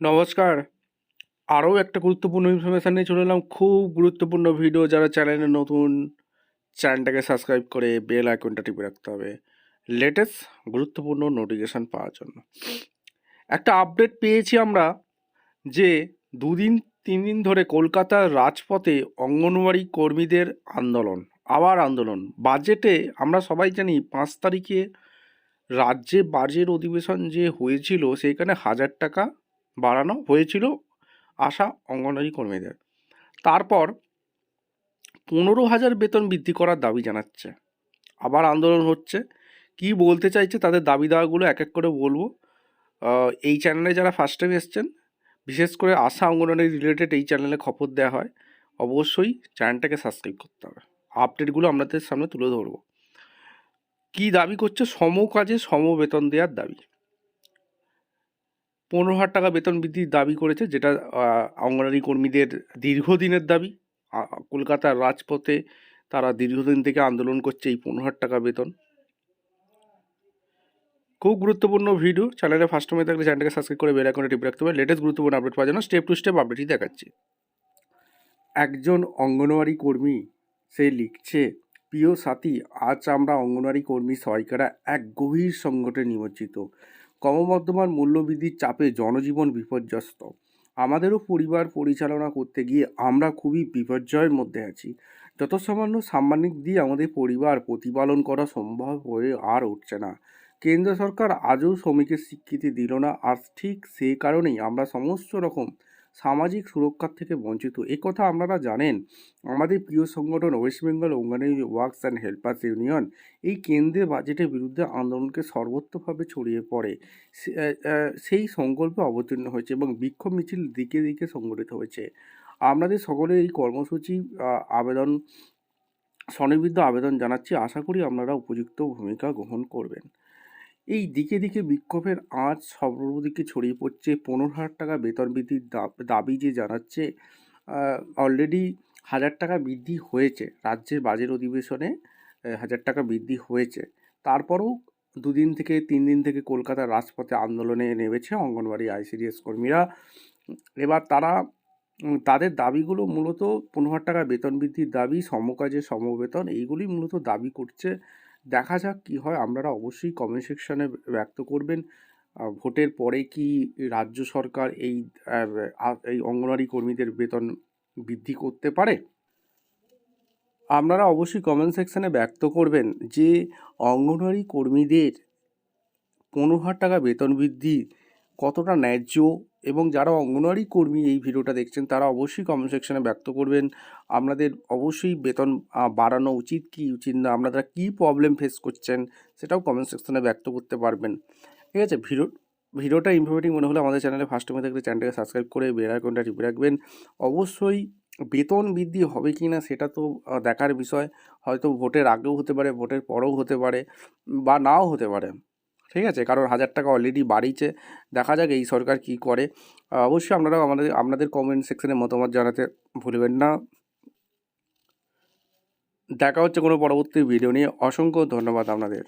নমস্কার। আরও একটা গুরুত্বপূর্ণ ইনফরমেশান নিয়ে চলে এলাম। খুব গুরুত্বপূর্ণ ভিডিও। যারা চ্যানেলে নতুন, চ্যানেলটাকে সাবস্ক্রাইব করে বেল আইকনটা টিপে রাখতে হবে লেটেস্ট গুরুত্বপূর্ণ নোটিফিকেশান পাওয়ার জন্য। একটা আপডেট পেয়েছি আমরা যে 2-3 দিন ধরে কলকাতার রাজপথে অঙ্গনওয়াড়ি কর্মীদের আন্দোলন, আবার আন্দোলন। বাজেটে আমরা সবাই জানি 5 তারিখে রাজ্যে বাজেট অধিবেশন যে হয়েছিল সেখানে 1000 টাকা বাড়ানো হয়েছিল আশা অঙ্গনওয়াড়ি কর্মীদের। তারপর 15,000 বেতন বৃদ্ধি করার দাবি জানাচ্ছে। আবার আন্দোলন হচ্ছে। কি বলতে চাইছে তাদের দাবি দাওয়াগুলো এক এক করে বলবো। এই চ্যানেলে যারা ফার্স্ট টাইম এসছেন, বিশেষ করে আশা অঙ্গনওয়াড়ি রিলেটেড এই চ্যানেলে খবর দেওয়া হয়, অবশ্যই চ্যানেলটাকে সাবস্ক্রাইব করতে হবে। আপডেটগুলো আপনাদের সামনে তুলে ধরবো। কি দাবি করছে? সম কাজে সম বেতন দেওয়ার দাবি। 15,000 টাকা বেতন বৃদ্ধির দাবি করেছে, যেটা অঙ্গনওয়াড়ি কর্মীদের দীর্ঘদিনের দাবি। কলকাতার রাজপথে তারা দীর্ঘদিন থেকে আন্দোলন করছে এই 15,000 টাকা বেতন। খুব গুরুত্বপূর্ণ ভিডিও। চ্যানেলে ফার্স্ট টাইমে থাকলে চ্যানেলটাকে সাবস্ক্রাইব করে বেল আইকনটা টিপে রাখতে হবে। লেটেস্ট গুরুত্বপূর্ণ আপডেট পাওয়ার জন্য স্টেপ টু স্টেপ আপডেটই দেখাচ্ছি। একজন অঙ্গনওয়াড়ি কর্মী সে লিখছে, প্রিয় সাথী, আজ আমরা অঙ্গনওয়াড়ি কর্মী সহায়িকারা এক গভীর সংকটে নিমজ্জিত। ক্রমবর্ধমান মূল্যবৃদ্ধির চাপে জনজীবন বিপর্যস্ত। আমাদেরও পরিবার পরিচালনা করতে গিয়ে আমরা খুবই বিপর্যয়ের মধ্যে আছি। যত সামান্য সাম্মানিক দিয়ে আমাদের পরিবার প্রতিপালন করা সম্ভব হয়ে আর উঠছে না। কেন্দ্র সরকার আজও শ্রমিকের স্বীকৃতি দিল না, আর ঠিক সে কারণেই আমরা সমস্ত রকম সামাজিক সুরক্ষার থেকে বঞ্চিত। কথা আপনারা জানেন। আমাদের প্রিয় সংগঠন West Bengal anganwadi works and helpers union এই কেন্দ্রের বাজেটের বিরুদ্ধে আন্দোলনকে সর্বত্রভাবে ছড়িয়ে পড়ে। সেই সংকল্পে অবতীর্ণ হয়েছে এবং বিক্ষোভ মিছিল দিকে দিকে সংগঠিত হয়েছে। আপনাদের সকলের এই কর্মসূচি আবেদন স্বনির্বিদ্ধ আবেদন জানাচ্ছি। আশা করি আপনারা উপযুক্ত ভূমিকা গ্রহণ করবেন। এই দিকে দিকে বিক্ষোভের আঁচ সর্বদিকে ছড়িয়ে পড়ছে। 15,000 টাকা বেতন বৃদ্ধির দাবি যে জানাচ্ছে। অলরেডি 1000 টাকা বৃদ্ধি হয়েছে রাজ্যের বাজেট অধিবেশনে। 1000 টাকা বৃদ্ধি হয়েছে। তারপরেও 2 থেকে 3 দিন থেকে কলকাতার রাজপথে আন্দোলনে নেমেছে অঙ্গনওয়াড়ি আইসিডিএস কর্মীরা। এবার তারা তাদের দাবিগুলো মূলত 15,000 টাকা বেতন বৃদ্ধির দাবি, সমকাজে সমবেতন, এইগুলি মূলত দাবি করছে। দেখা যাক কী হয়। আপনারা অবশ্যই কমেন্ট সেকশানে ব্যক্ত করবেন। ভোটের পরে কি রাজ্য সরকার এই অঙ্গনওয়াড়ি কর্মীদের বেতন বৃদ্ধি করতে পারে? আপনারা অবশ্যই কমেন্ট সেকশানে ব্যক্ত করবেন যে অঙ্গনওয়াড়ি কর্মীদের 15,000 টাকা বেতন বৃদ্ধি কতটা ন্যায্য, এবং যারা অঙ্গনওয়াড়ি কর্মী এই ভিডিওটা দেখছেন তারা অবশ্যই কমেন্ট সেকশানে ব্যক্ত করবেন। আপনাদের অবশ্যই বেতন বাড়ানো উচিত কি উচিত না, আপনারা কী প্রবলেম ফেস করছেন সেটাও কমেন্ট সেকশানে ব্যক্ত করতে পারবেন। ঠিক আছে? ভিডিওটা ইনফরমেটিভ মনে হলে আমাদের চ্যানেলে ফার্স্ট টাইমে থাকলে চ্যানেলটাকে সাবস্ক্রাইব করে বেল আইকনটা টিপে রাখবেন। অবশ্যই বেতন বৃদ্ধি হবে কি না সেটা তো দেখার বিষয়। হয়তো ভোটের আগেও হতে পারে, ভোটের পরেও হতে পারে, বা নাও হতে পারে। ঠিক আছে? কারণ 1000 টাকা অলরেডি বাড়িয়েছে। দেখা যাক এই সরকার কি করে। অবশ্যই আপনারা আপনাদের কমেন্ট সেকশনে মতামত জানাতে ভুলবেন না। দেখা হচ্ছে কোনো পরবর্তী ভিডিও নিয়ে। অসংখ্য ধন্যবাদ আপনাদের।